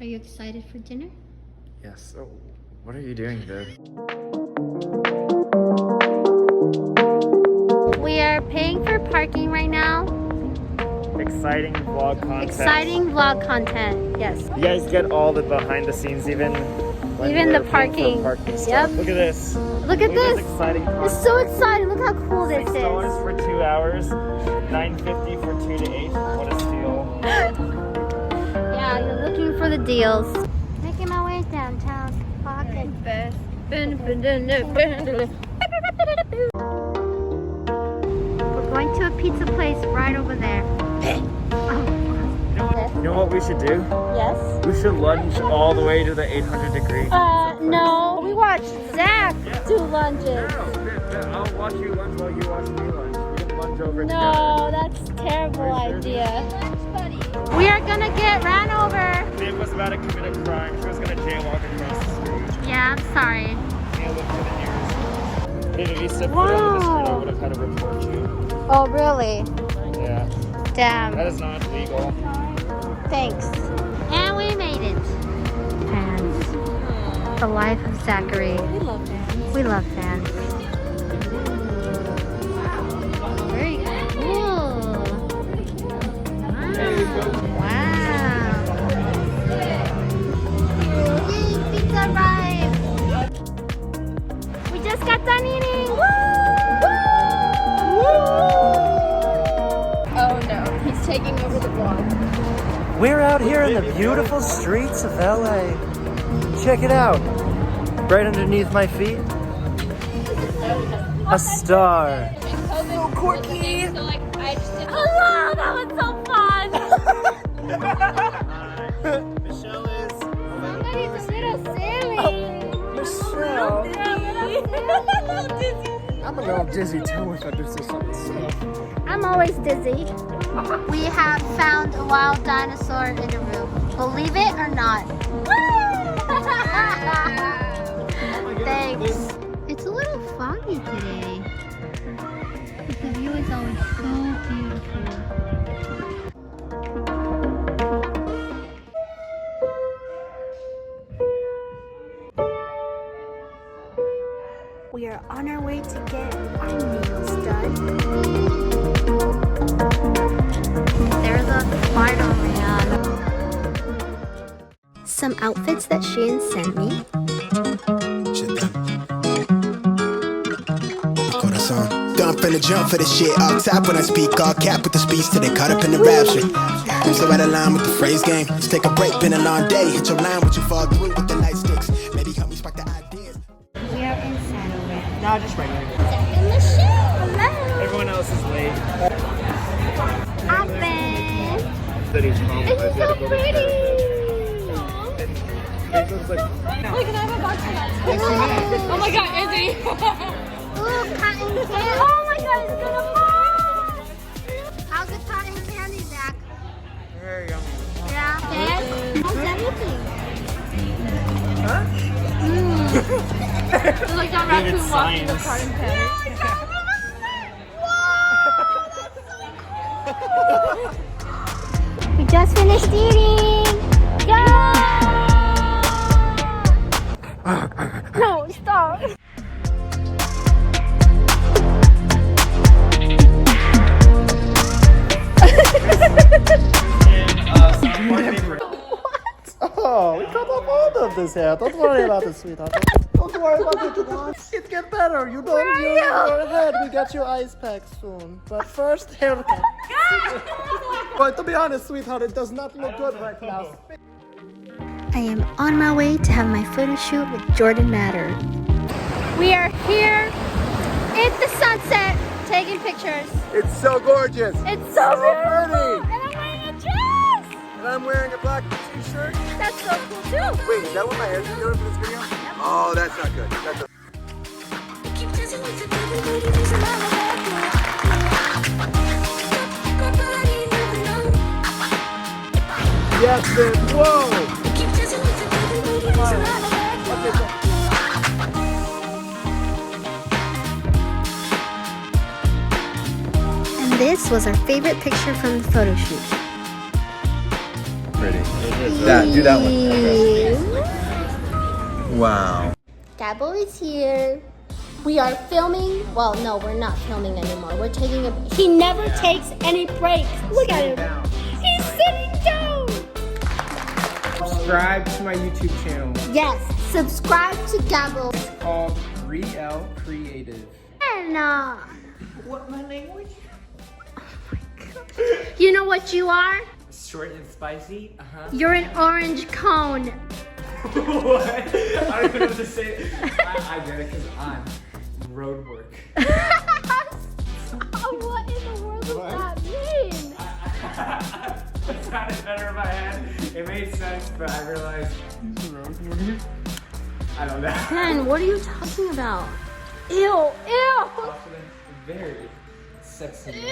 Are you excited for dinner? Yes. Oh, what are you doing, Gabe? We are paying for parking right now. Exciting vlog content. Exciting vlog content, yes. You guys get all the behind the scenes, even the parking. Stuff. Yep. Look at this. Look at this. Exciting content. It's so exciting. Look how cool this is. $6 for 2 hours, $9.50 for 2 to 8. What a steal. Yeah, you're looking for the deals. Making my way downtown. Pocket best. We're going to a pizza place right over there. You know what we should do? Yes? We should lunge all the way to the 800 degree. No. We watched Zach do lunges. No, I'll watch you lunge while you watch me lunge. We can lunge over together. No, that's a terrible idea. We are gonna get ran over. Gabe was about to commit a crime. She was gonna jaywalk across the street. Yeah, I'm sorry. Can't look for the nearest. Hey, if you stepped foot over the street, I would have had to report you. Oh, really? Yeah. Damn. That is not legal. Thanks. And we made it. And the life of Zachary. We love fans. We love fans. Very cool. Wow. Yay, pizza arrived. We just got done eating. Woo! Oh no, he's taking over the vlog. We're out here in the beautiful streets of LA. Check it out. Right underneath my feet, a star. So quirky. So like, I just did. Hello, that was so fun. Michelle is. Somebody's a little silly. Michelle. Dizzy. I'm a little dizzy too if I do something silly. I'm always dizzy. We have found a wild dinosaur in a room. Believe it or not. Thanks. It's a little foggy today. But the view is always so beautiful. We are on our way to get our nails done. There's a Spider-Man. Some outfits that Shein sent me. I'm finna jump for this shit. All top when I speak, all cap with the speech till they caught up in the rapture. I'm so out of line with the phrase game. Let's take a break, been a long day. Hit your line, what you fall through with the nightsticks. Maybe help me spark the ideas. We are in Saddleback. No, just regular. Zach and Michelle, hello. Everyone else is late. I've been. That he's home. This is so pretty. It looks like. Wait, can I have a box of that? Oh my god, Izzy! Ooh, cotton candy. Oh my god, it's gonna fall. How's the cotton candy, Zach? Very yummy. Yeah. Dad, how's everything? Huh? It's like that raccoon it's walking the science. cotton candy. We just finished eating. Go! No, stop. Oh, we cut off all of this hair. Don't worry about it, sweetheart. Don't worry about it. It gets better. You don't use your head. We get you ice packs soon. But first, haircut. But to be honest, sweetheart, it does not look good right now. I am on my way to have my photo shoot with Jordan Matter. We are here at the sunset taking pictures. It's so gorgeous. It's so beautiful. pretty. And I'm wearing a dress. And I'm wearing a black t-shirt. That's so cool too. Wait, is that what my hair's doing for this video? Oh, that's not good. That's a yes, bitch. Whoa. And this was our favorite picture from the photo shoot. pretty. Do that one. Wow. Gabo is here. We are filming. Well, no, we're not filming anymore. We're taking a. He never takes any breaks. Look at him. He's sitting down. Subscribe to my YouTube channel. Yes, subscribe to Gabo. It's called Riel Creative. And What my language? you know what you are? Short and spicy. You're an orange cone. What? I don't even know what to say. I get it because I'm road work. What in the world does that mean? It sounded better in my head. It made sense, but I realized I don't know. Ben, what are you talking about? Ew, ew. Very sexy.